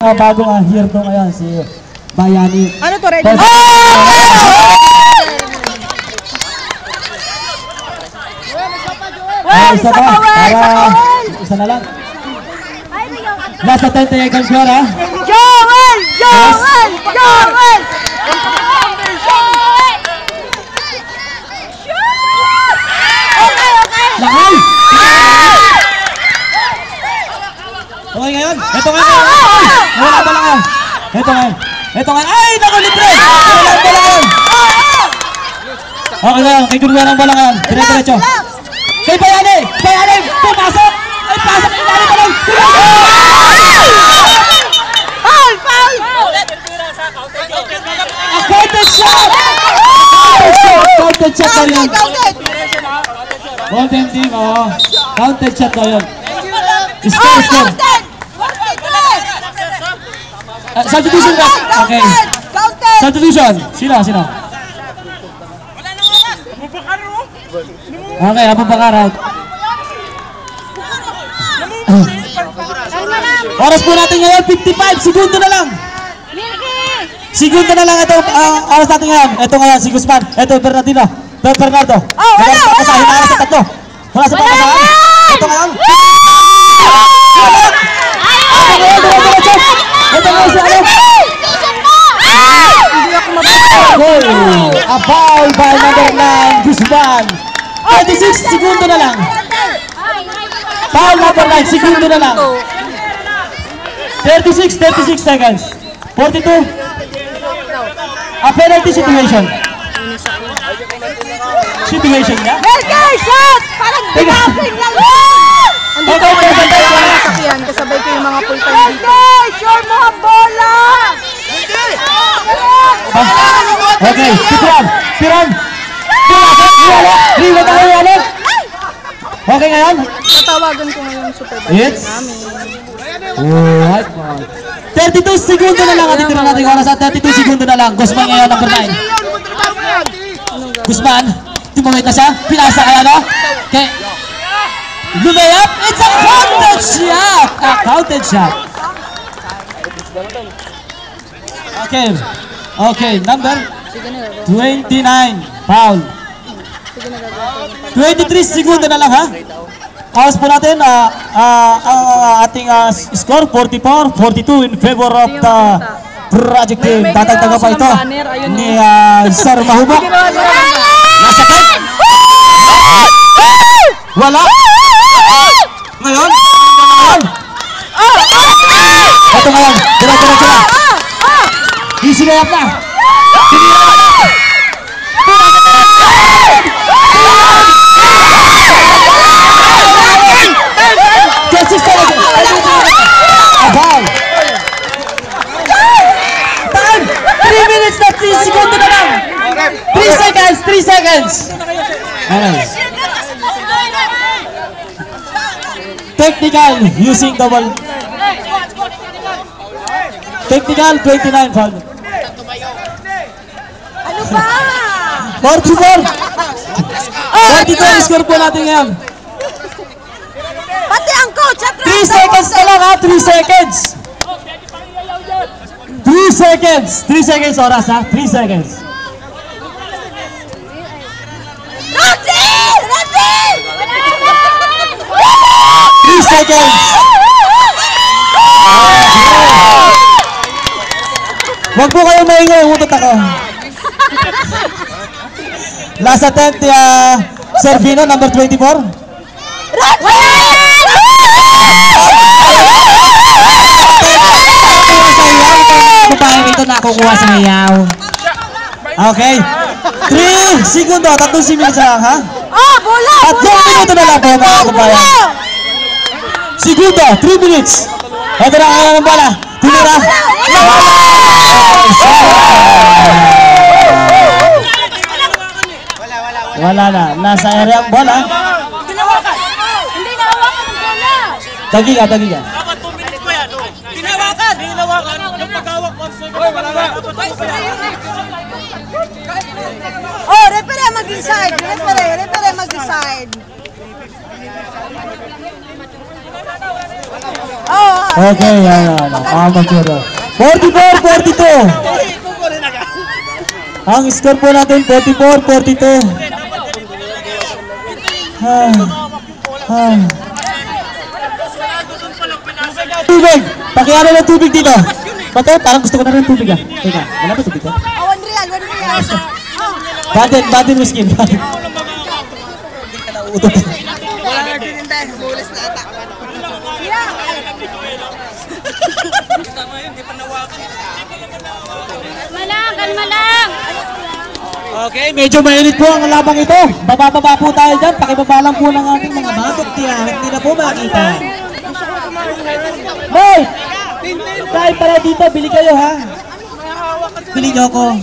Bagong year to ngayon si Bayani. Ano to, ready? Isa pa, para isa na lang. Last attempt ay Egan Fiora. Joel! Joel! Joel! Lakay! Okay ngayon, ito nga. Wala ba lang yan? Ito ngayon. Ito ngayon. Ay, naku, libre! Wala ba lang yan? Okay ngayon, kay Gurwa ng bala ngayon. Dire-diretso. Kay Bayani! Bayani! Pumasok! Ay, pasok! Bayani pa lang! Foul! Foul! A counted shot! Counted shot daw yun. Golden team, oo. Counted shot daw yun. Score, score. Substitution ka. Okay. Substitution. Sino? Okay, Abubakar out. Oras po natin ngayon, 55. Segundo na lang. Segundo na lang ito oras natin ngayon. Ito ngayon, si Guzman. Ito, Bernardino. Bernardo. Wala sa pagkasahin. Wala sa tatlo. Wala sa pagkasahin. Ito ngayon. Ito ngayon si ano. A foul by number 9, Guzman. 36 segundo na lang. Foul number 9, segundo na lang. 36 seconds. 42. A penalty situation. Situation niya? Melky! Shot! Parang ginapin lang yun! Andito ako yung ganda yung mga sakyan. Kasabay ko yung mga full-time dito. Melky! Sure mo ang bola! Okay, Piran! Riwa tayo. Okay ngayon? Tatawagan ko ngayon yung supervisor namin. Alright. 32 segundo na lang. Atitira natin oras at 32 segundo na lang. Guzman ngayon, number 9. Guzman, tumawid na siya. Pinasa kaya, no? Okay. Lumayap. It's a counted shot. A counted shot. Okay, number 29. Foul. 23 segundo na lang, ha? Oras po natin, ating score, 44-42 in favor of the project team. Tatagtaga pa ito ni Sir Mahubok. Nasa tent. Wala. Ngayon. Ito ngayon. Diretso na. Isinayap na. Abang. Time. 3 minutes na 3 segundo na lang. 3 seconds. Okay. Technical using double. Technical 29 foul. Ano ba? 44. 42 score po natin ngayon. Pati ang coach at 3 seconds na lang, ha? 3 seconds. 3 seconds oras, ha? 3 seconds. Rati! 3 seconds. Huwag po kayong maingay, umutot ako. Last attempt, Servino, number 24. Kupangin ito nakukuha sa hiyaw. Okay. 3 segundo, 3 minutes lang, ha? Bola! 3 minuto na lang po, mga kumpayan. Segundo, 3 minutes. Ito na ang bola. Tinira. Wala na. Nasa area ang bola. Hindi nahawakan ang bola. Tagi ka. Dapat 2 minutes ko yan. Hinawakan. Yung paghawak ko. Oh, referee mag-decide. Referee mag-decide. Okay, yan. Amateur. 44-42. Ang score po natin, 44-42. Tubig! Pakiano ng tubig dito. Bato, parang gusto ko na rin tubig ah. Teka, wala ba tubig ah? 1 real. Batin miskin. Utot. Wala nagtitinda. Bulis na ata. Kalma lang. Okay, medyo mainit po ang labang ito. Bababa po tayo dyan. Pakibaba lang po ng ating mga batok. Hindi na po makita. Hoy! Dahil pala dito, bili kayo ha. Bili nyo ako.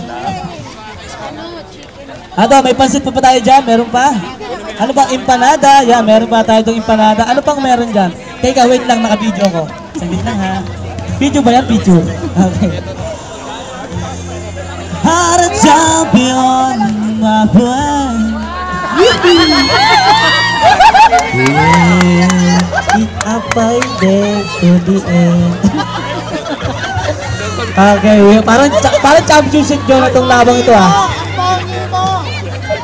May pansit pa tayo dyan? Meron pa? Ano bang empanada? Yan, meron pa tayo itong empanada. Ano pang meron dyan? Teka, wait lang, naka-video ko. Saglit lang ha. Video ba yan? Video. Okay. Heart of champion, my boy. It up by there to the end. Okay, parang championship yun itong labang ito ah.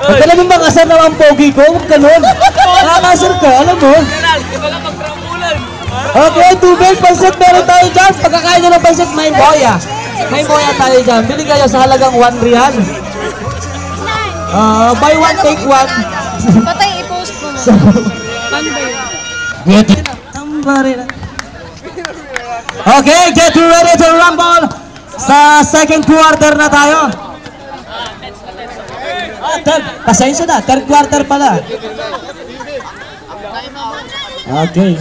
Huwag ka naman bang asar na ang pogi ko? Huwag ka nun. Nakakasar ka, alam mo? Okay, tubig, pansit meron tayo dyan. Pagkakain nyo ng pansit, may boya. May boya tayo dyan. Bili kayo sa halagang 1 real. Buy one, take one. Patay, i-post mo mo. Okay, get ready to rumble. Sa second quarter na tayo. Pasensya na, third quarter pala. Okay.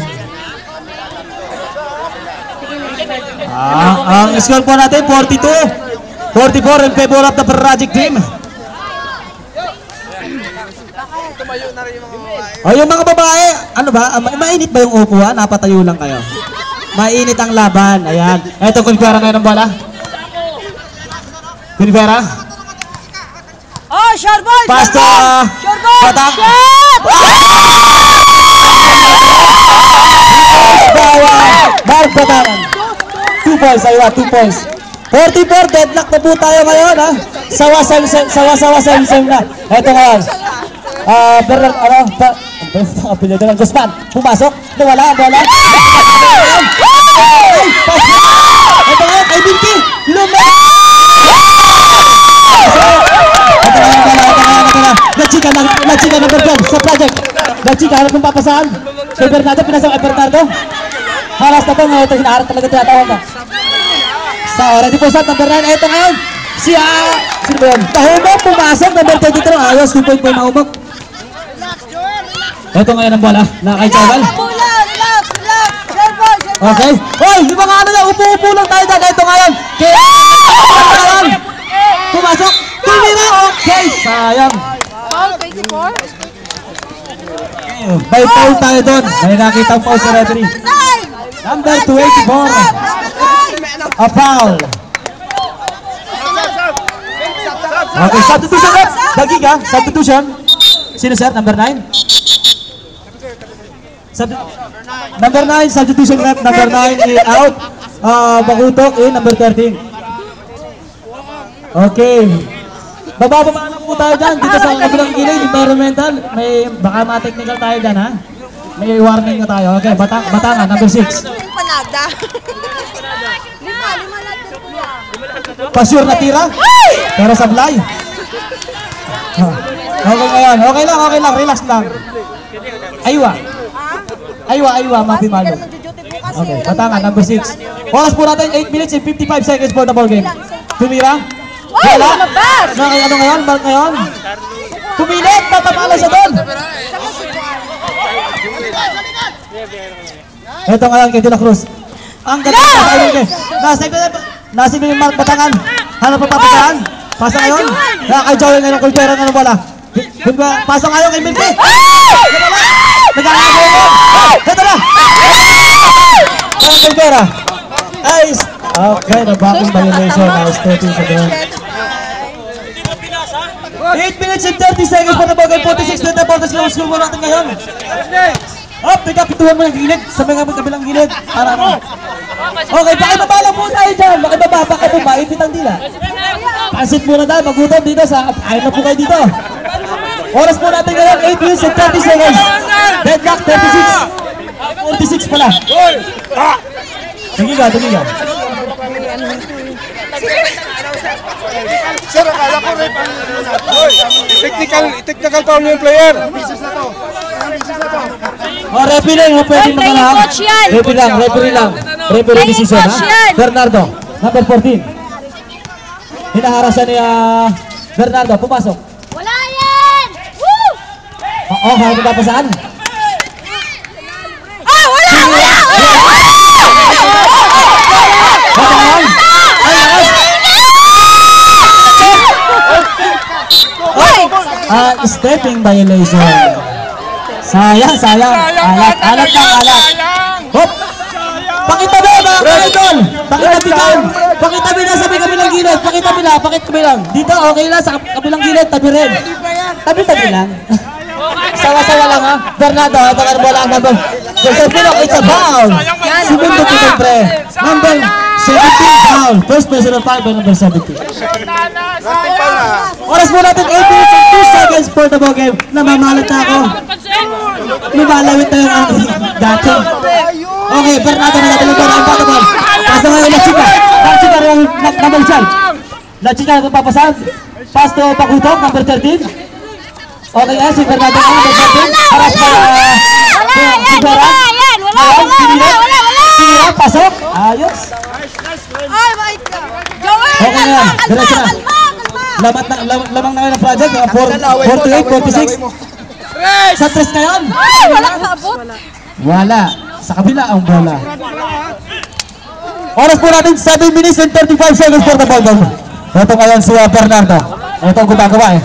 Ang score po natin 42-44 in favor of the project team. Yung mga babae, ano ba? Mainit ba yung upuan? Napatayo lang kayo. Mainit ang laban. Ayan. Eto, Kunfera ngayon ang bola. Kunfera. Oh, sure ball! Pasto! Sure ball! Patak! Shot! Mark Bataran. 2 points, aywa, 2 points. 44, deadlock na po tayo ngayon, ha? Sawa-sawa na. Eto ngayon. Bernard, apelyido ng Guzman. Pumasok, nawala ang bola. Eto ngayon, kay Binti. Nagchika ng Bernard sa project. Nagchika, harap ng papasahan. Kay Bernardo, pinasok kay Bernardo. Halas na po, ngayon ito, hinaharap talaga tinatawag na. Ready po shot, number 9. Ito ngayon, sino ba yun? Tahumok, pumasok, number 23. Ayos, 2 point po yung mahumok. Ito ngayon ang bola, nakakay Chawal. Relax. Sure ball. Okay. Hoy, yung mga ano na, upo-upo lang tayo dyan. Ito ngayon, kaya pumasok, tumira. Okay, sayang. Foul, 24. May foul tayo doon. May nakita ang foul sa referee. Number 284. A foul. Okay, substitution rep. Lagi ka, substitution. Sino sir? Number 9? Number 9, substitution rep. Number 9 out. Bakutok number 13. Okay. Bababa na po tayo dyan. Dito sa kabilang gilid, environmental. Baka ma-technical tayo dyan, ha? May warning na tayo. Okay, Batangan, number 6. Empanada. Lima Pasure na tira. Pero sablay. Okay lang. Relax lang. Aywa, Mapi Malo. Okay, Batangan, number 6. Oras po natin, 8 minutes and 55 seconds for the ball game. Tumira. Wala. Ano ngayon? Mark ngayon? Pumilit, tatamala siya doon. Ito ngayon kay De La Cruz. Ang ganda ng nasa yung Mark Batangan. Hanap pa papasahan. Pasa ngayon. Kay Joel ngayon, Kulpera ng bola. Pasa ngayon kay Milky. Nagkakago mo. Ito na. Kulpera. Nice. Okay, nabakong violation. Nice, 13 sa doon. 8 minutes and 30 seconds for the ball game. 46 na po. Tapos lang score mo natin ngayon. Hop, pituhan mo ng gilid. Sa mga magkabilang gilid. Para ano. Okay, pakibaba lang po tayo dyan. Pakibaba. Ipit ang dila. Pansit muna tayo. Magutom dito sa... Ayun na po kayo dito. Oras po natin ngayon. 8 minutes and 30 seconds. Deadlock 36. 46 pala. Sige ka. Sir, akala ko rin. Technical foul yung player. Referee lang, pwede magalang. Referee lang. Referee decision, ha? Bernardo, number 14. Hinaharasan ni Bernardo, pumasok. Wala yan! Woo! Okay, magpapasaan. Wala! Stepping violation. Sayang. Alat. Hop! Pakitabi mga ka-idol! Pakitabi na sa kabilang gilid. Pakitabi lang. Dito, okay lang. Sa kabilang gilid, tabi rin. Tabi lang. Sawa-sawa lang, ha? Bernardo, ito ka bola ang number. Joseph Pinok, it's a foul. Segundo po siyempre. Number 17 foul. First personal foul by number 17. Oras po natin 8 minutes and 2 seconds for the ball game. Namamalat na ako. Lumalawit na yung dati. Okay, Bernardo na natin ang batabal. Pass na ngayon La Chica yung number 12. La Chica na papasan. Pass to Pakutok, number 13. Okay nga, si Bernardo na number 13. Harap pa si Vera. Sinira, pasok. Ayos. Okay nga, diretso na. Lamang na ngayon ang project. 48, 46. Sa tres na yan. Walang sabot. Wala. Sa kabila ang bola. Oras po natin 7 minutes and 35 seconds for the ball game. Ito ngayon si Bernardo. Ito ang gumagawa eh.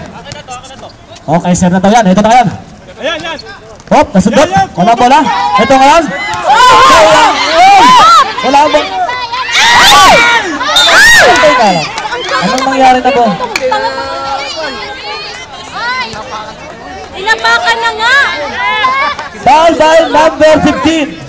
Okay, sir na daw yan. Ito na yan. Hop, nasundot. Wala bola. Ito ngayon. Wala bola. Anong nangyari na po? Inapakan na nga! Foul by number 15.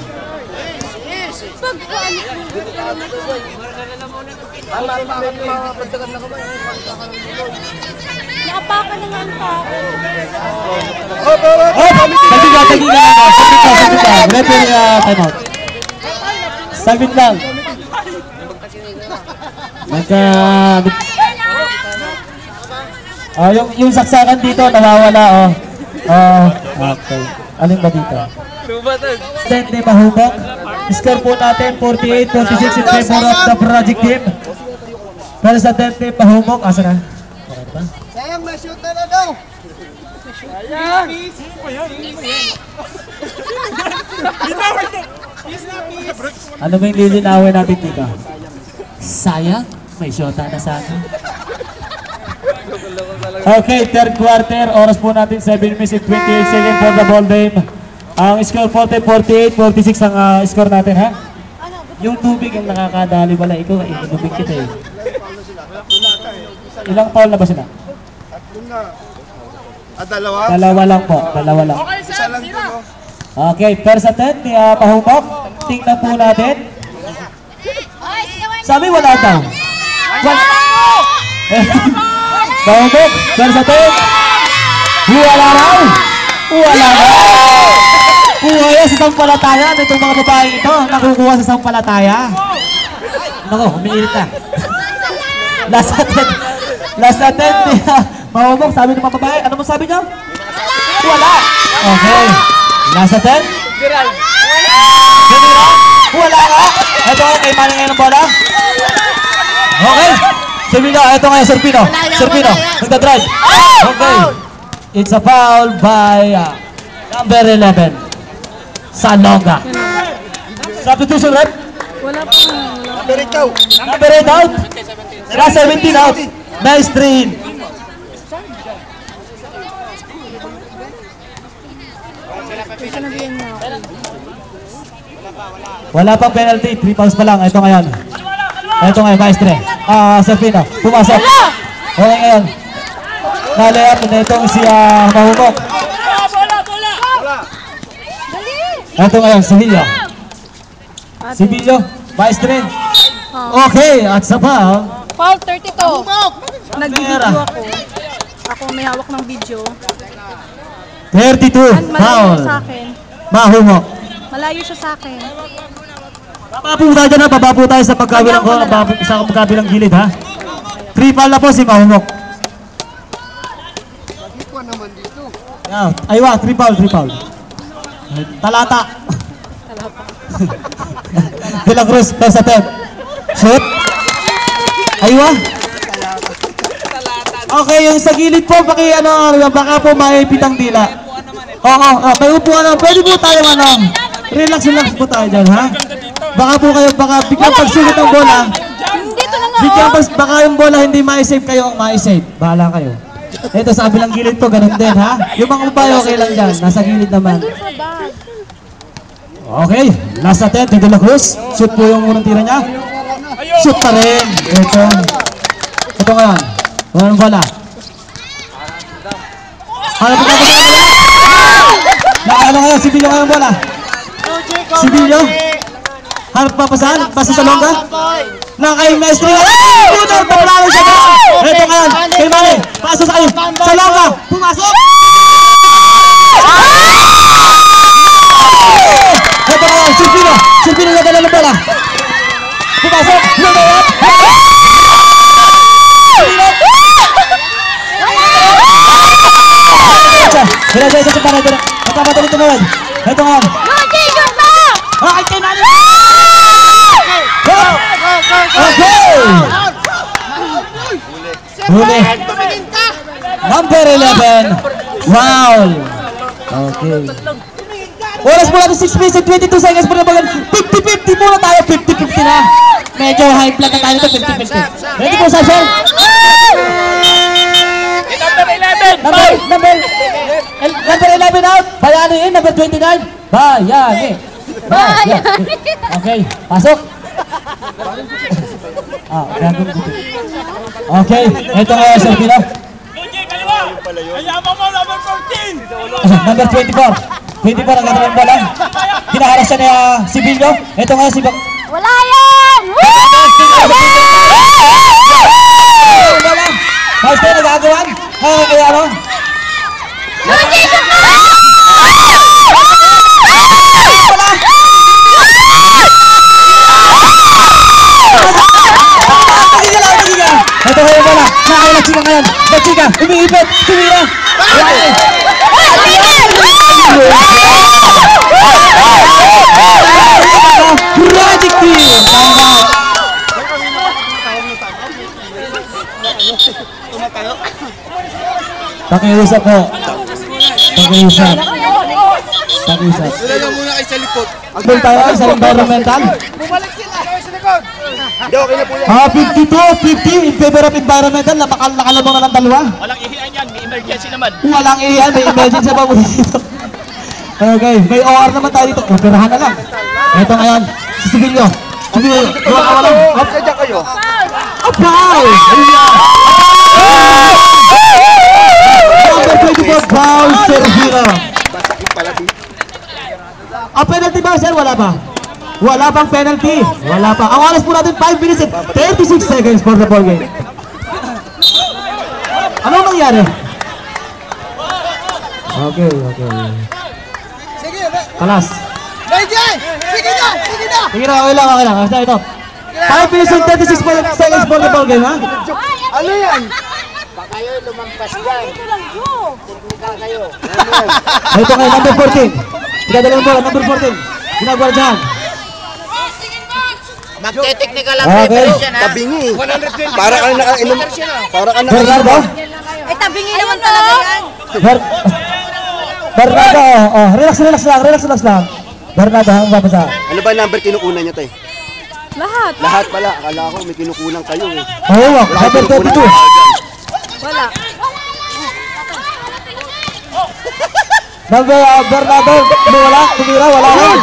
Inapakan na nga ang tao. Tagiga. Referee time out. Saglit lang. Yung saksakan dito nawawala okay. Alin ba dito? Dente Mahumok. Score po natin 48-46 in favor of the project team. Pero sa Dente Mahumok, asa na? Sayang, may shoot na daw. Sayang. Ano ba yung lilinawin natin dito? Sayang, may shota na sana. Okay, third quarter. Oras po natin 7 minutes and 28 seconds for the ball game. Ang score 48, 46 ang score natin, ha? Yung tubig ang nakakadali wala. Ikaw, inubig kita eh. Ilang foul na ba sila? Dalawa? Dalawa lang po. Isa lang po. Okay, first attempt ni Pahumok. Tingnan po natin. Sabi wala daw. Pahumok, first attempt. Wala raw. Kuha yan sa sampalataya. Itong mga babae ito, nakukuha sa sampalataya. Nako, umiirit na. Last attempt ni Pahumok. Sabi ng mga babae, ano mo sabi niyo? Wala. Okay. Last attempt. Wala ka. Ito kay Manny ngayon ng bola. Okay. Ito ngayon, Serpino. Nagdadrive. Okay. It's a foul by number 11. Salonga. Substitution, right? Wala pa. Number 8 out. Last 17 out. Nice train. Wala pang penalty, 3 fouls pa lang. Ito ngayon, maestre. Serpino, pumasok. Okay ngayon. Nalayap na itong si Mahumok. Dali! Ito ngayon, Sibilyo. Sibilyo, Maestre. Okay, at sa pa. Foul 32. Nag-video ako. Ako may hawak ng video. 32, Malayo foul. siya sa akin. Mahumo. Malayo siya sa akin. Baba po tayo dyan ha, baba po tayo sa pagkabilang ko, sa pagkabilang gilid ha. 3 foul na po si Mahumok. Ipa naman dito. Yeah. Aywa, 3 foul, 3 foul. Talata. De La Cruz, first attempt. Shoot. Aywa. Okay, yung sa gilid po, baka po may pitang dila. Oo, may upuan na. Pwede po tayo relax po tayo dyan, ha? Baka biglang pagsulit ng bola. Baka yung bola hindi ma-save kayo ang ma-save. Bahala kayo. Ito sa kabilang gilid po, ganun din, ha? Yung mga babae, okay lang dyan. Nasa gilid naman. Okay, last attempt, De La Cruz. Shoot po yung unang tira niya. Shoot pa rin. Ito nga. Walang bola. Hanap po tayo bola. Nakano ngayon, Sibilyo ngayon bola. Sibilyo. Hanap pa pasahan, basta sa longga. Kay Maestre. Puto, paplano siya ba? Ito ngayon, kay Mane. Pasok sa kayo. Sa longga. Pumasok. Ito ngayon, Silvino. Silvino na dala ng bola. Pumasok. Hira-hira sa para dito. Nagpapadali ito naman. Ito nga. Ay, kay Mane! Okay! Huli. Number 11. Foul. Okay. Oras po natin 6 minutes and 22 seconds po na bagan. 50-50 po na tayo. 50-50 na. Medyo high blood na tayo ito. 50-50. Ready po, Sasha? Number 11 out. Bayani in. Number 29. Bayani. Okay. Pasok. Okay. Ito nga yung Silvino. Number 24. 24 ang ganda ng bola. Kinaharas siya niya Sibilyo. Ito nga si Wala yan! Maestre, nagagawan? Kaya ano? Ito kayo bola. Nakailag sila ngayon. Bagsika, umiipit. Tumira. Project team. Pakiusap po. Pakiusap. Sila lang muna kayo sa likod. Doon tayo sa environmental. Bumalik sila. Sa likod. Hindi, okay na po yan. 52-50 in favor of environmental. Nakalabang na lang dalawa. Walang ihian yan, may emergency naman. Walang iyan, may emergency pa po dito. Okay, may OR naman tayo dito. Operahan na lang. Ito ngayon, si Sibilyo. Sibilyo, gawa ka walang. Sadya kayo. Foul! Number 24, foul, Sergino. Basakit pala si. Penalty ba, sir? Wala pa. Wala pang penalty. Wala pa. Ang oras po natin 5 minutes and 36 seconds for the ball game. Anong nangyari? Okay. Sige, Kalas. sige na. Sige na, okay lang. Ito. 5 minutes and 36 seconds for the ball game, ha? Ano yan? Ito kayo, number 14. Pinadala ng bola, number 14. Ginagawa dyan. Magte-technical lang Okay. yan, ha? Tabingi. Para ka nakainom. Bernardo. Ay, tabingi naman talaga yan. Bernardo, relax lang. Bernardo, hanggang babasa. Ano ba number kinukunan niya, te? Lahat. Lahat pala. Akala ko may kinukunan kayo eh. Oo, number 32. Wala. Number Bernardo, tumira, wala lang.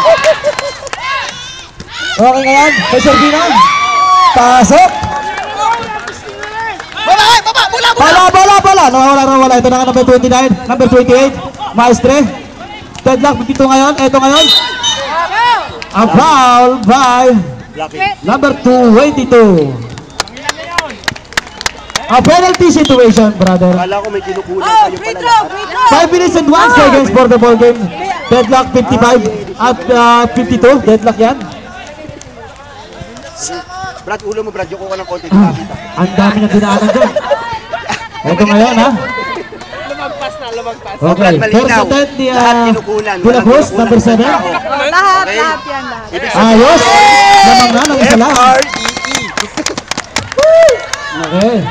Okay ngayon, kay Sergino. Pasok. Bola. Nawawala. Ito na nga number 29, number 28. Maestre. Deadlock, 52 ngayon. Ito ngayon. A foul by number 22. A penalty situation, brother. Kala ko may kinukulang kayo pala lahat. 5 minutes and 1 seconds for the ball game. Deadlock 55 at 52. Deadlock yan. Brad, ulo mo Brad, yung ko ng konti nakakita. Ang dami na dinaanan doon. Ito ngayon ha. Okay, first attempt ni Kula Cruz, number 7. Lahat yan, lahat. Ayos. Lamang na ng isa lang. Okay.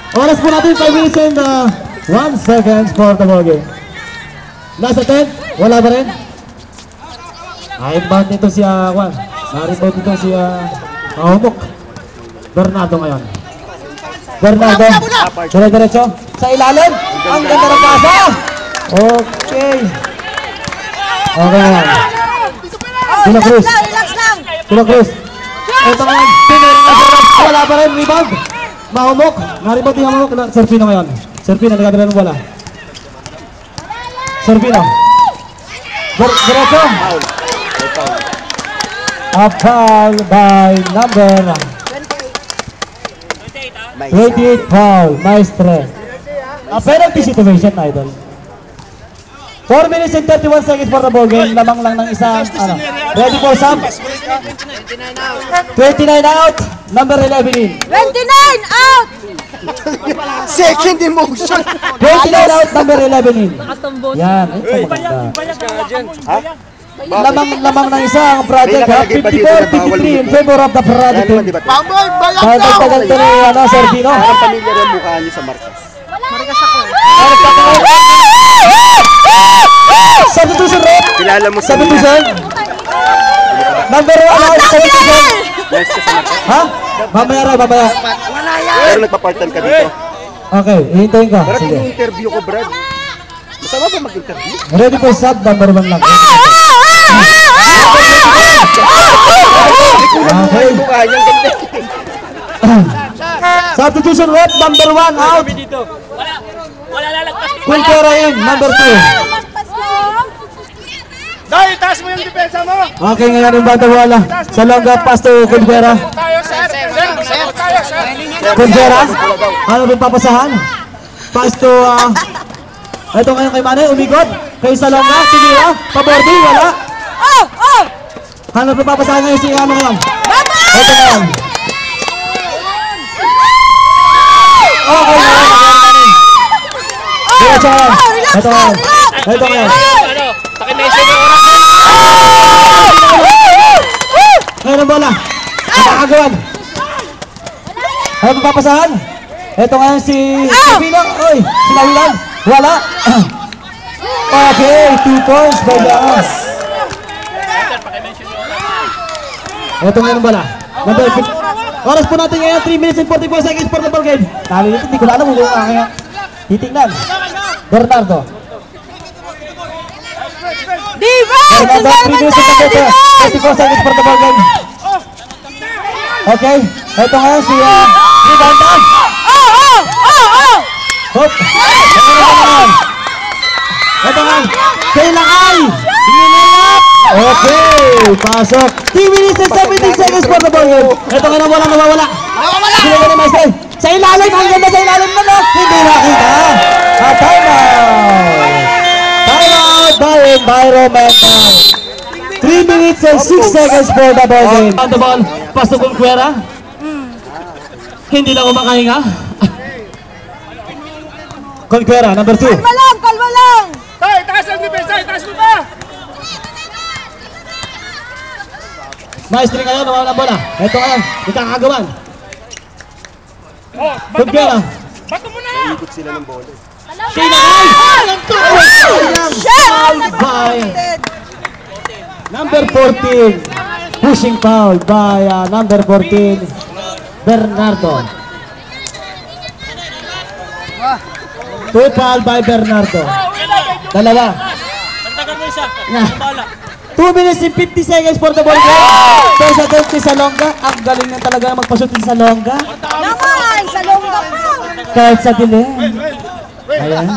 Oras po natin 5 minutes and 1 seconds for the ball game. Last attempt, wala ba rin? Inbound nito si Juan. Na-rebound nito si Mahumok. Bernardo ngayon. Bernardo, dire-diretso sa ilalim. Ang ganda ng pasa. Okay. Okay ngayon. Kula Cruz. Relax lang. Kula Cruz. Ito ngayon. Wala pa rin. Rebound. Mahumok. Na-rebound ni Mahumok. Serpino ngayon. Serpino, nagkadala ng wala. Serpino. Diretso. A foul by number 28 foul. Maestre. A penalty situation, idol. 4 minutes and 31 seconds for the ball game. Lamang lang ng isang ready for sub. 29 out. Number 11 in. 29 out! Second emotion. 29 out. Number 11 in. Yan. Ito maganda. Lamang ng isang project ha. 54-53 in favor of the project team. Pamboy, bayak Dahil daw! tagal to ni Serpino. Ang pamilya rin mukha niyo sa Marcos. Marikas ako. Substitution rate. Kilala mo sa Substitution. Number 1 out. Substitution. Yes, sa Marcos. Ha? Mamaya rin, mamaya. Pero nagpa-part-time ka dito. Okay, hihintayin ka. Pero Sige. kung interview ko, Brad. Masama ba mag-interview? Ready for sub, number 1 lang. Okay. Mukha niyang ganda. Substitution rate, number 1 out. Wala lalagpas. Kultera in, number 2. Dahil, taas mo yung depensa mo! Okay, ngayon yung banda wala. Sa longga, pass to Kultera. Tayo, sir! Tayo, sir! Kultera, ano rin papasahan? Pass to, ito ngayon kay Manay, umikot. Kay Salonga, tinira, pabordi, wala. Oh! Oh! Ano rin papasahan ngayon si ano ngayon? Ito ngayon. Okay, ngayon. Diretso ngayon. Ito ngayon. Ito ngayon. Ano? Pakimension yung oras. Ngayon ang bola. Nakakagawan. Ano rin papasahan? Ito ngayon si Pino. Oy, sinawilan. Wala. Okay, 2 points by the As. Ito ngayon ang bola. Oras po natin ngayon, 3 minutes and 44 seconds for the ball game. Tali nito, hindi ko na alam kung aking titignan. Bernardo. Bernardo, 3 minutes and 44 seconds for the ball game. Okay, ito ngayon si Ribanda. Hop! Ito nga, Kailakay! Okay, pasok. 3 minutes and 17 seconds for the ball game. Ito nga na walang nawawala. Sino ka na maestro? Sa ilalim, ang ganda sa ilalim na no? Hindi nakita. Time out! Time out by environmental. 3 minutes and 6 seconds for the ball game. On the ball, pasok kong Kuwera. Hindi na kumakahinga. Conquera, number 2. Kalma lang! Kalma lang! Tay, taas ang depensa! Taas mo ba? Maestri ngayon, nawawala ang bola. Ito ngayon, ikakagawan. Oh, Conquera. bato mo na! Ikot sila ng bola. Sinakay! Foul by number 14. Pushing foul by number 14, Bernardo. 2 foul by Bernardo. Dalawa. Tagtagan mo isa. Bala. 2 minutes and 50 seconds for the ball game. First attempt ni Salonga. Ang galing na talaga magpashoot ni Salonga. Naman! Sa longga pa! Kahit sa dilim. Ayan.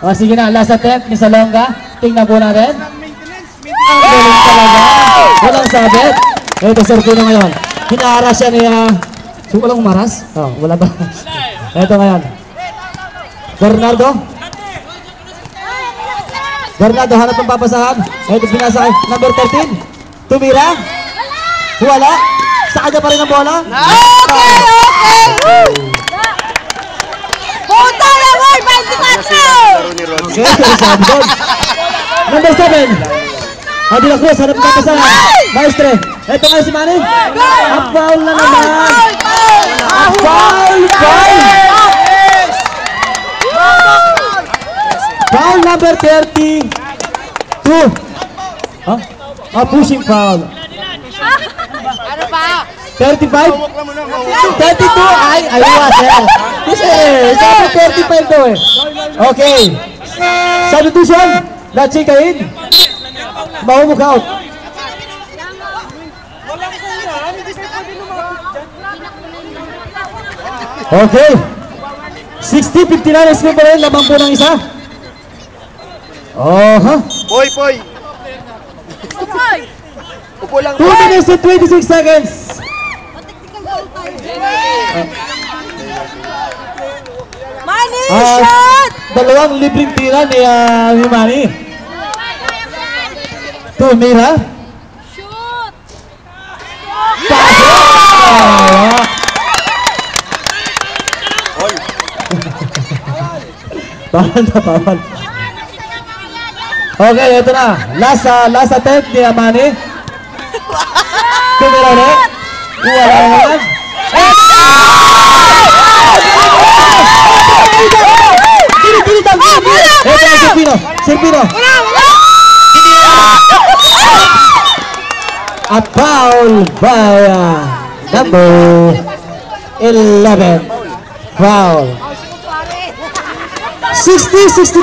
O sige na, last attempt ni Salonga. Tingnan po natin. Ang galing talaga. Walang sabit. Ito, Serpino ngayon. Hinaharas siya niya. So, walang umaras? Oh, wala ba? Ito ngayon. Bernardo, hanap ng papasahan. Ito, binasa kay number 13. Tumira. Wala. Sa kanya pa rin ang bola. Okay. Puta na mo, 24! Okay, sabi doon. Number 7. Adi La Cruz, hanap ng papasahan. Maestre. Ito nga si Manny. Ang foul na naman. Ang foul. Foul number 32. Pushing foul. Ano pa? 35? 32? Ay, ayun, sir. Kasi, sabi 35 daw eh. Okay. Substitution. Latsikain. Mahumog out. Okay. 60-59 SK pa rin. Labang po ng isa. Poy. Upo lang. 2 minutes and 26 seconds. Manny, shot! Dalawang libreng tira ni Manny. Tumira. Shoot! Bawal. Okay, ito na. Last attempt ni Manny. Tumira ulit. Wala naman. Serpino. A foul by number 11. Foul. 62.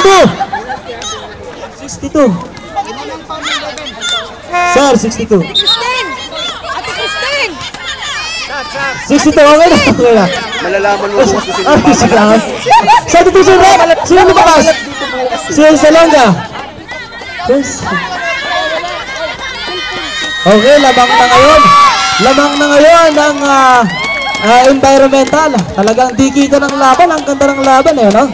Sir, 62. Christine! Ate Christine! 62, okay na. Malalaman mo kung gusto Ah, substitution na. Sino lumabas? Si Salonga. Okay, lamang na ngayon ang environmental. Talagang di kita ng laban. Ang ganda ng laban eh, no?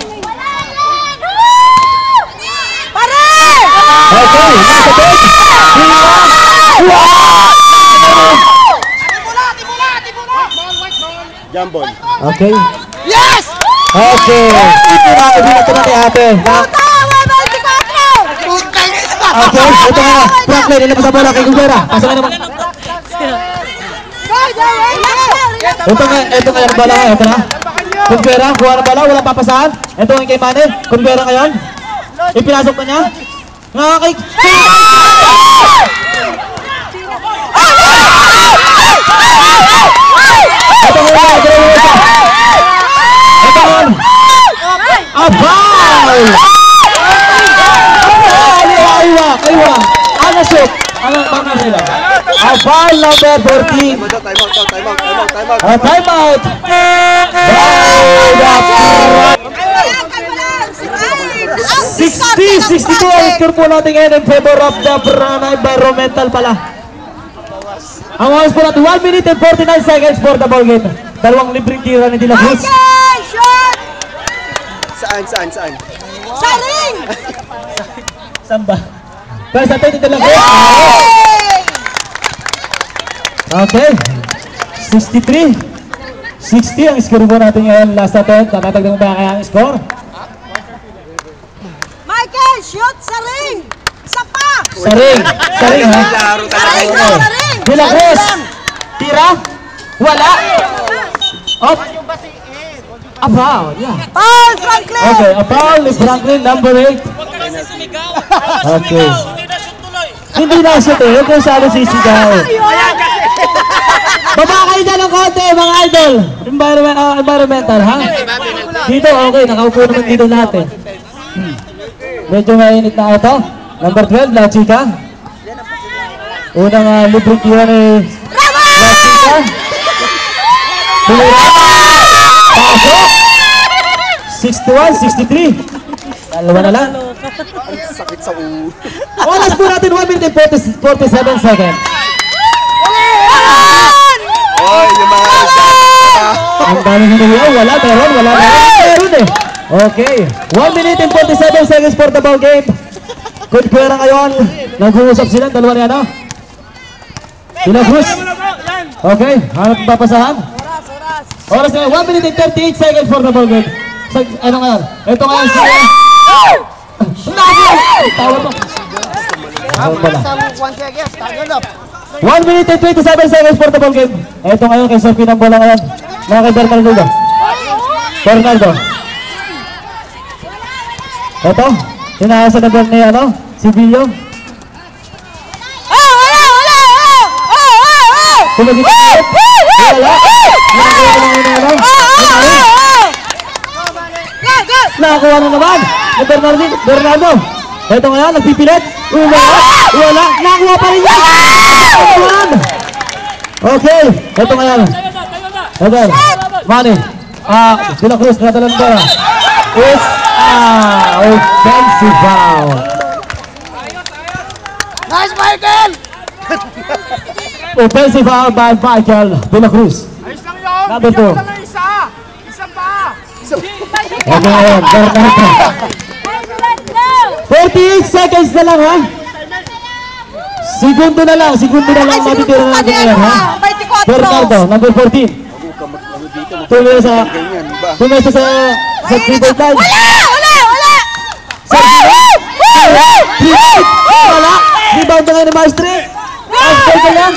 Pare! Okay, nasa bed. Jambon. Okay. Yes! Okay. Ito na kay ate. Tawa, 24! Okay, ito nga. Franklin, ilabas sa bola kay Gubera. Pasa ka naman. Ito nga yung bola ngayon. Ito na. Gubera, kuha ng bola. Walang papasahan. Ito nga kay Mane. Gubera ngayon. Ipinasok na niya. Nga kay... Ito nga. Foul! Aywa. Ano shoot? Ano bang nila? Foul number 14. Time out. 60-62 ang score po natin ngayon in favor of the environmental pala. Ang oras po natin 1 minute and 49 seconds for the ball game. Dalawang libreng tira ni De La Cruz. Shot! Saan? Sa ring! Saan ba? Pero sa tayo ni De La Cruz. Okay. 63. 60 ang score po natin ngayon. Last attempt. Natatagdag mo ba kaya ang score? Michael, shoot sa ring! Isa pa! Sa ring ha? Laro talaga Sa ito. ring! De La Cruz. Tira? Wala? Up? Foul, yeah. Paul Franklin! Okay, a foul ni Franklin, number 8. Huwag ka kasi sumigaw. Okay. Hindi na shoot tuloy. Hindi na siya to, huwag kang salo sisigaw. Baba kayo dyan ng konti, mga idol. Environmental, ha? Dito, okay, nakaupo naman dito natin. Medyo mainit na ito. Number 12, La Chica. Unang libreng tira ni La Chica. Tumira. Pasok. 61, 63. Dalawa na lang. Sakit sa ulo. Oras po natin 1 minute and 47 seconds. Oy, yung mga Ang dami na nyo. Wala, meron eh. Okay. 1 minute and 47 seconds for the ball game. Good pera ngayon. Nag-uusap sila. Dalawa niya, no? Sila Cruz. Okay. Hanap ang papasahan. Oras na 1 minute and 38 seconds for the ball game. Ano ngayon? Ito ngayon si... Tawa mo. 1 minute and 27 seconds for the ball game. Ito ngayon kay Sir Pinang bola ngayon. Mga kay Bernardo. Ito. Tinahasa na ball niya, no? Si Billo. Tumagin na ito. Wala. Nakakuha na naman. Bernardo. Ito ngayon, nagpipilit. Wala. Nakakuha pa rin yan. Okay. Ito ngayon. Ito. Manny. De La Cruz na talang bola. It's offensive foul. Nice, Michael! Offensive foul by Michael De La Cruz. Number 2. Okay ngayon, Bernardo. 48 seconds na lang, ha? Segundo na lang matitira natin ngayon, ha? Bernardo, number 14. Tumesa sa 3-point line. Wala! Rebound na ngayon ni Maestre. Maestre ka lang.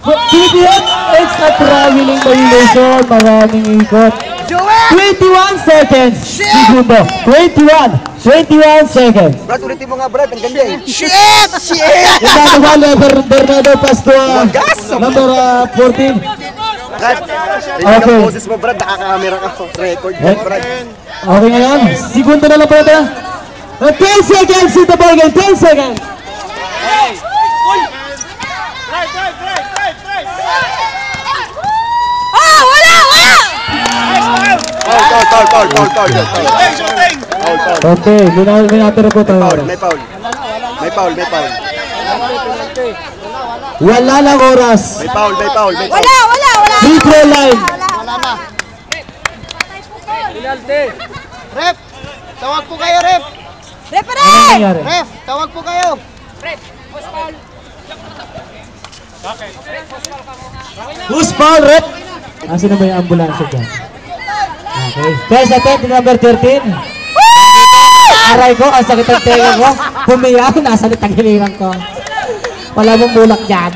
It's a traveling violation. Maraming ikot. 21 seconds. Segundo. 21 seconds. Brad, ulitin mo nga, Brad. Ang ganda eh. Shit! Yung bago Bernardo pass to number 14. Brad, rin ang boses mo, Brad. Nakaka-camera ka. Record yan, Brad. Okay ngayon. Segundo na lang po ito. 10 seconds in the ball game. 10 seconds. Foul. Okay, minatira po tayo. May foul. Wala lang oras. May foul. Wala! Free throw line. Ref, tawag po kayo, Ref. Ano Referee! nangyari? Ref, tawag po kayo. Who's foul, rep? Asan na ba yung ambulansya dyan? Okay. First attempt, number 13. Aray ko, ang sakit ang tenga ko. Humiyaw, nasa litang-hiliran ko. Wala mong bulak dyan.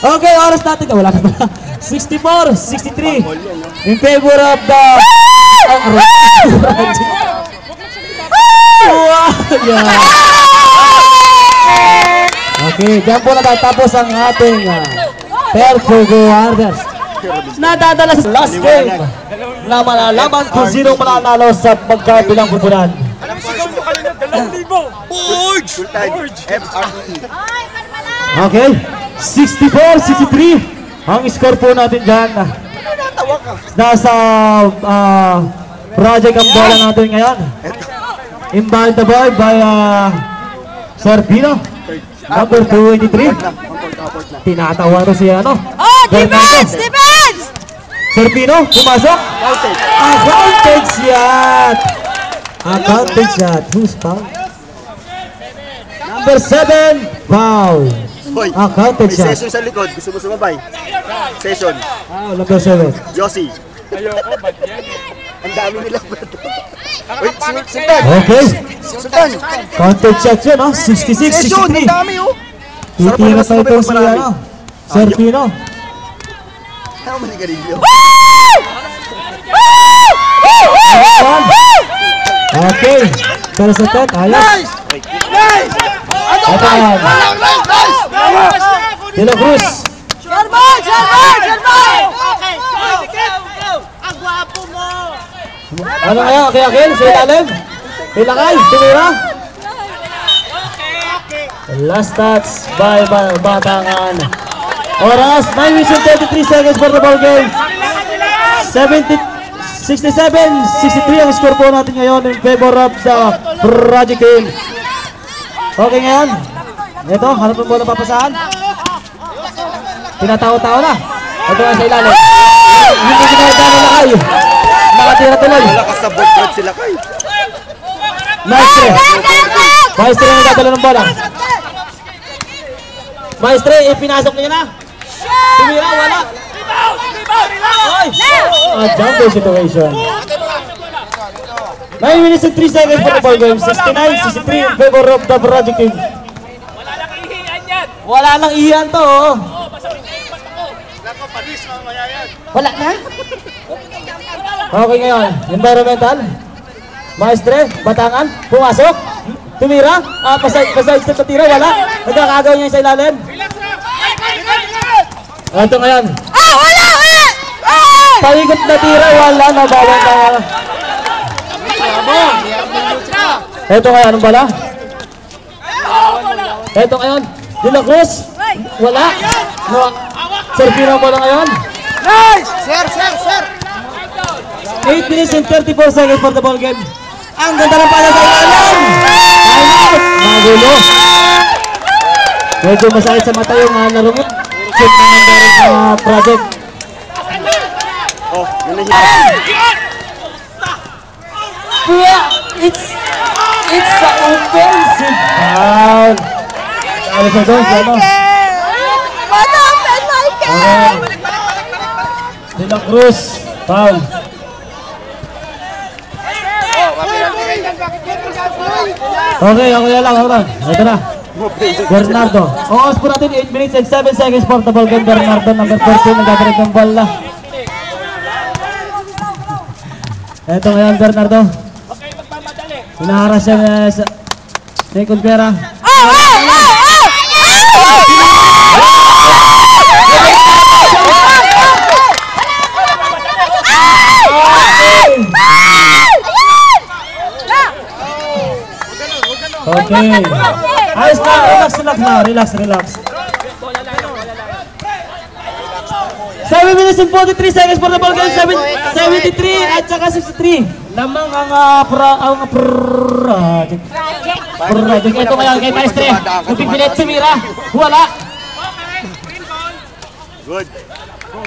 Okay, oras natin. Wala na pala. 64-63. In favor of the... Okay, dyan po natatapos ang ating Perfugo Warriors. Nadadala sa last game na malalaman kung sino mananalo sa pagkabilang kupunan. Full time. FRE. Okay, 64-63 ang score po natin dyan. Nasa project ang bola natin ngayon. Inbound the ball by Sir Pino, number 283. Tinatawa na siya, ano? Oh, defense! Sir Pino, pumasok. Advantage shot. Advantage shot. Who's foul? Number 7, foul. Hoy, Advantage may shot. session sa likod. Gusto mo sumabay? Session. Number 7. Yossi. Ang dami nila. Uy, Sultan. Okay. Sultan. Advantage shot yun, no? Session, ang 66-63. dami oh. Titira pa ito si, ano? Sir Pino. Ano manigarilyo? Okay. Pero sa tet, ayos. Ito yan. De La Cruz. Sherman! Ang gwapo mo! Ano kaya? Okay, sa ilalim? Ilakay, tumira. Last touch by Batangan. Oras, 9 minutes and 33 seconds for the ball game. 67-63 ang score po natin ngayon in favor of the Project Team. Okay ngayon. Ito, hanap mo bola papasahan. Tinatao-tao na. Ito nga sa ilalim. Hindi kinahita na Lakay. Nakatira tuloy. Malakas sa board guard sila kay. Maestre. Maestre ang nagdadala ng bola. Maestre, ipinasok niya na. Tumira, wala. Jumbo situation. 9 minutes and 3 seconds for the ball game. 69-63 in favor of the Project Team. Wala lang ihiyan to. Wala na? Okay ngayon. Environmental. Maestre, Batangan, pumasok. Tumira, paside step na tira, wala. Nagkakagaw niya sa ilalim. Ito ngayon. Wala! Paikot na tira, wala na bawang kaya. Ito ngayon, anong bala? Ito ngayon, De La Cruz, wala. Serpino mo lang ngayon. Nice! Sir! 8 minutes and 34 seconds for the ball game. Ang ganda ng pala sa ilalim. Time out. Magulo. Medyo masakit sa mata yung laro mo. Shoot na nandarin sa Project. Oh, yun na hirap. It's the offensive foul. Ano sa doon? What happened, Michael? De La Cruz, foul. Okay, lang. Ito na. Bernardo. Oras po natin 8 minutes and 7 seconds for the ball game. Bernardo, number 14, nagkakaroon ng ball na. Ito ngayon, Bernardo. Hinaharas siya sa second pera. Okay. Ayos na, relax. 7 minutes and 43 seconds for the ball game. 73 at saka 63. Lamang ang project. Ito ngayon kay Maestre. Napipilit si Mira. Wala. Good.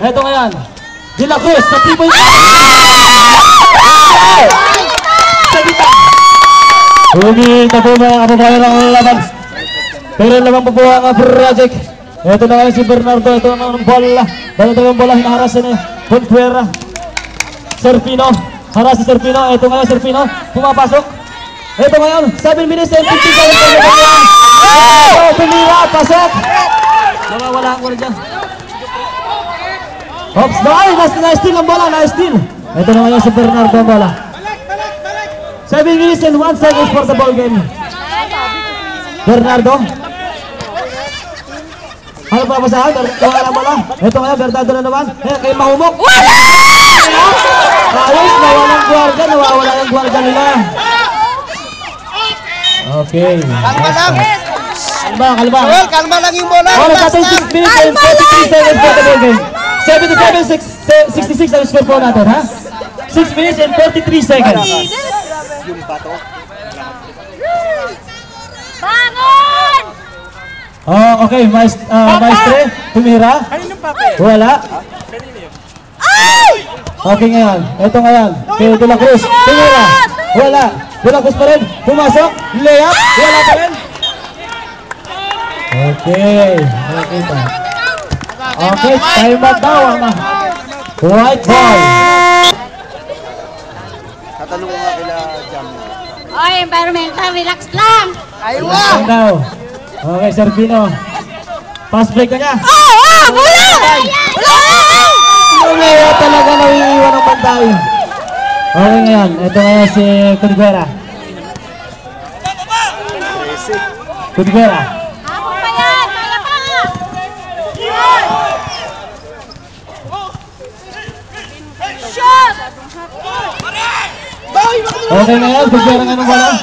Ito ngayon. De La Cruz sa 3 points. Sagita. Humita po mga kapabayan ng laban. Pero lamang po ang project. Ito na ngayon si Bernardo. Ito ang bola. Dalawang bola hinaharas ni Bonfuera. Serpino. Haras si Serpino. Ito ngayon Serpino. Pumapasok. Ito ngayon. 7 minutes and 50 seconds. Ito, tumira. Pasok. Nawawala ang bola dyan. Hops down. Na-steal ang bola. Na-steal. Ito na ngayon si Bernardo ang bola. 7 minutes and 1 seconds for the ball game. Bernardo. Ano pa basahan? Wala bola. Ito ngayon, Bernardo na naman. Kay Mahumok. Wala! Ayos, nawalang guardia. Nawawala yung guardia nila. Okay. Kalma. Well, kalma lang yung bola. Oras natin 6 minutes and 43 seconds for the ball game. 77-66 ang score po natin, ha? 6 minutes and 43 seconds. Yung bato. Bangon! Okay, Maestre, tumira. Wala. Okay ngayon, ito ngayon, kay De La Cruz, tumira. Wala. De La Cruz pa rin, pumasok, layup, wala pa rin. Okay, nakita. Okay, time out daw ang white ball. Tatanong ko nga kila Jam. Oy, environmental, relax lang. Time daw. Okay, Serpino. Pass break na niya. Wala talaga nawiiwan ng bantay. Okay ngayon, ito ngayon si Cudiguera. Cudiguera. Ako pa yan, kaya pa. Shot! Okay ngayon, Cudiguera nga ng bola.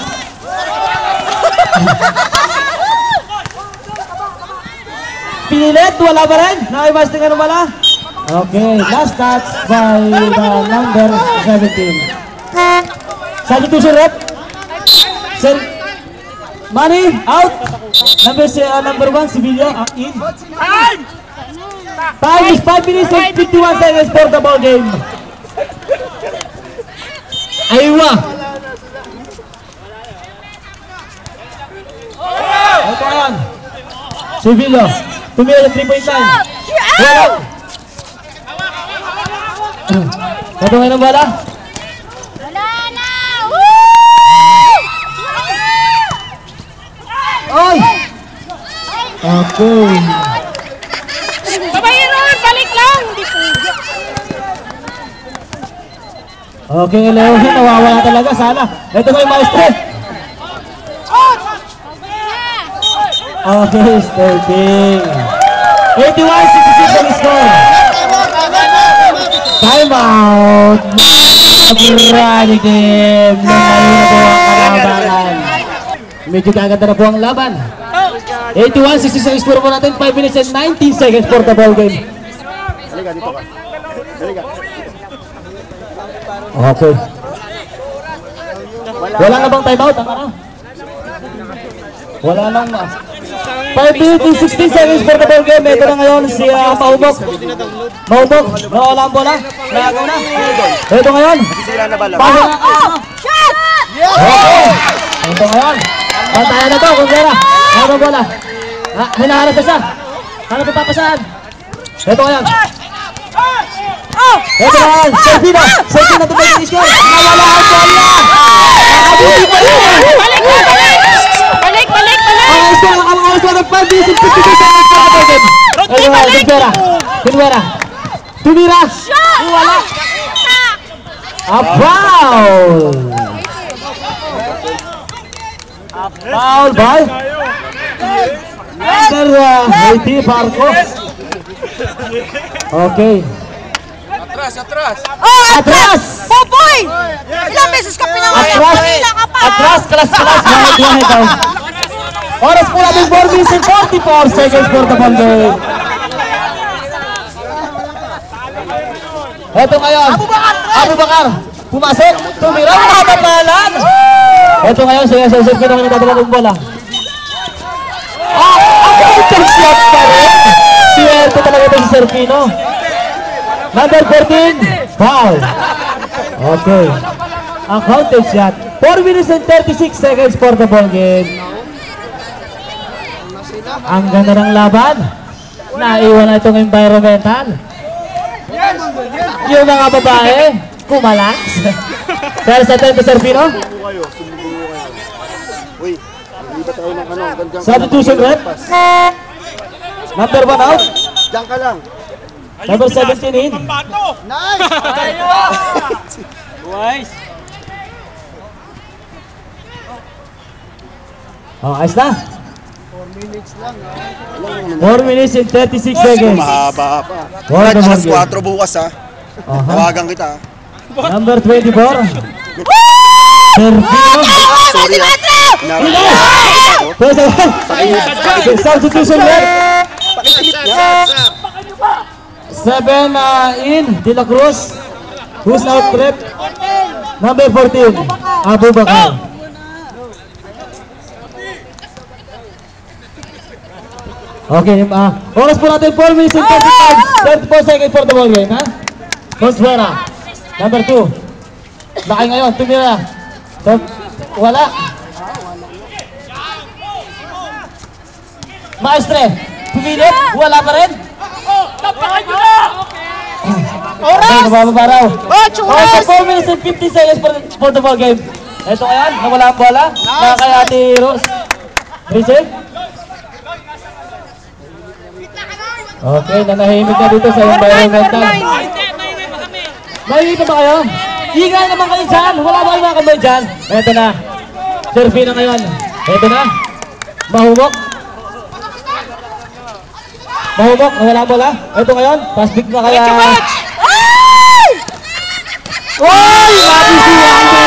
Pinilit, wala pa rin. Nakaimas na nga ng bola. Okay, last touch by the number 17. Substitution rep. Money out. Number 1 Sevilla in. Time is 5 minutes and 51 seconds for the ball game. Aywa. Ito yan. Sevilla. Tumira sa 3-point line. Ito ngayon ang bala. Wala na! Oy! Okay. Babayiron! Balik lang! Okay, Leohin, nawawala talaga sana. Ito ko yung maestro. Okay, starting. 81-66 ang score. Time out. Project team. Nanalo na po ang kalabangan. Medyo kaganda na po ang laban. 81-66 ang score po natin. 5 minutes and 19 seconds for the ball game. Halika, dito ka. Halika. Okay. Wala na bang time out? Wala nang 5 minutes and 16 seconds for the ball game. Ito na ngayon si Maubok. Maubok, nawala ang bola. Nagaw na. Ito ngayon. Sira na bala. Shot! Okay. Ito ngayon. Pantayan na to, Kundera. Ano ang bola? Hinahanap na siya. Ano ito papasahan? Ito ngayon. Ito ngayon. Serpino. Serpino to make this score. Nawala ang bola. Nakabuti pa rin. Balik! Ang oras mo ng 5 minutes and 52 seconds for the ball game. Ito ngayon. Kundera. Tumira. Wala. A foul. Foul by number 80 Barco. Okay. Atras! Popoy! Ilang beses ka pinangayan? Atras, class. Mahal daw. Oras po natin 4 minutes and 44 seconds for the ball game. Ito ngayon. Abu Bakar. Pumasok. Tumira. Nakatapalan. Ito ngayon. Sige, Serpino ngayon dadala ng bola. Ang counter shot pa rin. Swerte talaga ito si Serpino. Number 14. Foul. Okay. Ang counter shot. 4 minutes and 36 seconds for the ball game. Ang ganda ng laban. Naiwan na itong environmental. Yung mga babae, kumalaks. Pero sa tayo, Serpino? Sumubo kayo. Uy, libat tayo ng ano. Substitution rep. Number 1 out. Diyan ka lang. Number 17 in. Wise. Oh, ayos na. 4 minutes and 36 seconds. Mahaba pa. Wow, Brad, alas naman 4 bukas ha. Tawagan kita. Number 24. Serpino. Sorry ha. Substitution rep. Pakikilit niya. 7 in. De La Cruz. Who's out rep? Number 14. Abu Bakar. Okay, oras po natin 4 minutes and 34 seconds for the ball game, ha? Consuera. Number 2. Laki ngayon, tumira. Wala. Maestre, pumilit, wala pa rin. Okay, nabababa raw. Oras 4 minutes and 50 seconds for the ball game. Ito ngayon, nawala ang bola. Nakakay Ate Rose. Receive. Okay, nanahimik na dito sa environmental. Nahihimik pa ba kayo? Ingay naman kayo dyan! Wala ba kayo mga kamay dyan? Eto na. Serpino ngayon. Eto na. Mahumok. Mahumok. Wala bola. Eto ngayon. Pass pick na kaya. Oy! Mabisiyan mo!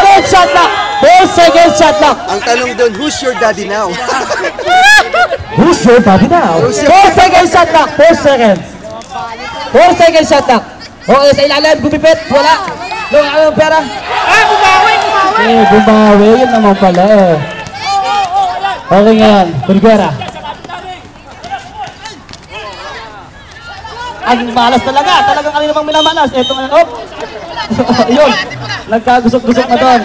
Good shot na! 4 seconds shot clock. Ang tanong doon, who's your daddy now? Who's your daddy now? 4 seconds shot clock. 4 seconds. 4 seconds shot clock. Okay, sa ilalim, gumipit. Wala. No, ano pera? Bumawi! Bumawi. Yun naman pala eh. Okay ngayon, Burguera. Ang malas talaga. Talagang kanina pang minamalas. Ito nga, oh. Yun. Nagkagusok-gusok na doon.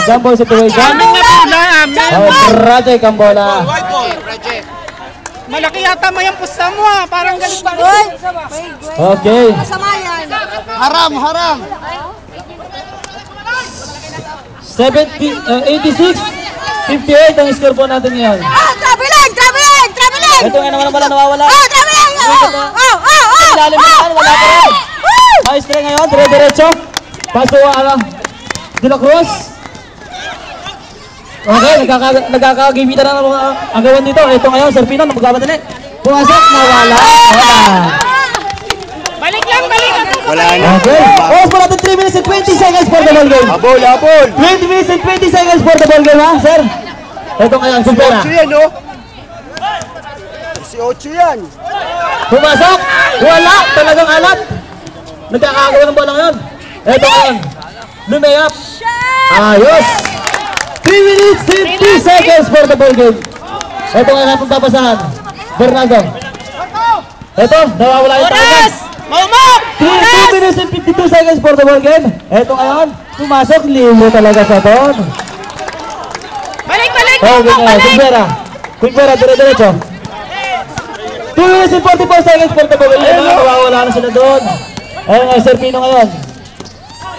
Jump ball situation. Project ang bola. Malaki yata mo yung pusta mo ha. Parang ganun ba? Okay. Masama yan. Haram, haram. 86, 58 ang score po natin ngayon. Traveling! Ito nga naman wala nawawala. Traveling! Ilalim naman, wala pa rin. Ayos na ngayon, dire-diretso. Paso, De La Cruz. Okay, nagkakagibitan na ng mga agawan dito. Ito ngayon, Serpino, magkabatali. Pumasok, nawala. Balik lang! Wala na. Okay, oras po natin 3 minutes and 20 seconds for the ball game. Habol, habol. 20 minutes and 20 seconds for the ball game, ha, sir? Ito ngayon, Kumpera. 18 yan, no? 18 yan. Pumasok, wala, talagang alat. Nagkakagawa ng bola ngayon. Ito ngayon, lumayap. Ayos. 3 minutes and 2 seconds for the ball game. Ito ngayon ang pagpapasahan. Bernardo. Ito, nawawala yung target. 3 minutes and 52 seconds for the ball game. Ito ngayon, pumasok, libo talaga sa doon. Balik! Okay ngayon, Kumpera, dire-diretso. 2 minutes and 44 seconds for the ball game. Nawawala na sila doon. Ayun nga, Serpino ngayon.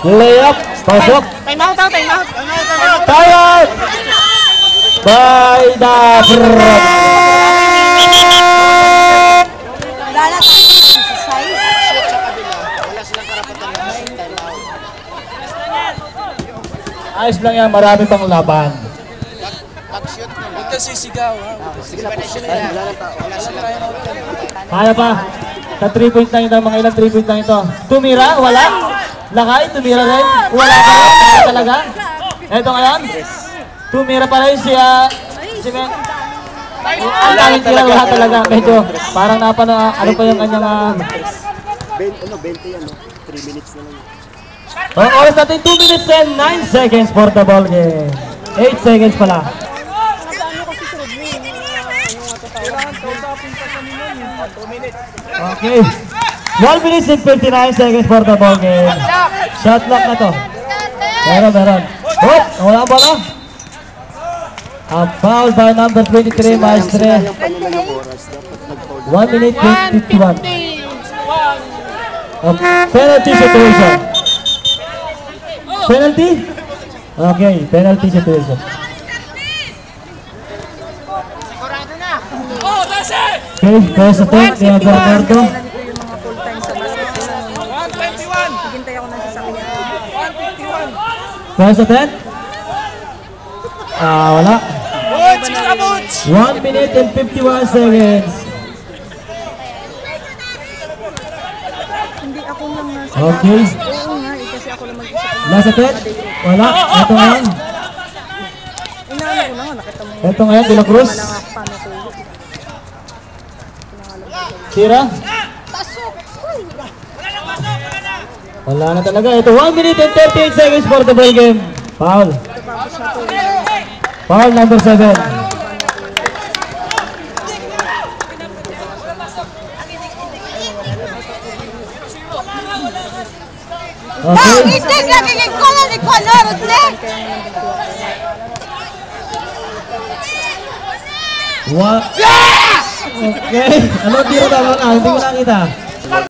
Layup, pasok. Time out! Tired by the ayos lang yan, marami pang laban. Huwag ka sisigaw, ha? Kaya pa. Sa 3 point lang ito, mga ilang 3 point lang ito. Tumira, wala. Lakay, tumira rin. Wala pa rin, kaya talaga. Ito ngayon. Tumira pa rin siya. Ang daming tira, wala talaga. Medyo parang ano pa yung kanyang 20 yan, no? 3 minutes na lang. oras natin 2 minutes and 9 seconds for the ball game. 8 seconds pala. Okay. 1 minute and 59 seconds for the ball game. Shot clock na to. Meron. Hop! Wala ang bola. A foul by number 23, Maestre. 1 minute 51. Penalty situation. Penalty? Okay, penalty situation. Okay, first attempt ni Bernardo. Hintay ako ng sasakyan. First attempt? Wala. 1 minute and 51 seconds. Hindi ako lang nasa... Okay. Oo nga, kasi ako lang mag-isa. Last attempt? Wala. Ito ngayon. Inaano ko lang, nakita mo. Ito ngayon, De La Cruz. Paano ko yun? Tira. Wala na talaga. Ito 1 minute and 38 seconds for the ball game. Foul. Foul number 7. Okay. Itik lagi kay kolor ni kolor, utle. Okay. Ano tiro tama ka? Hindi ko nakita.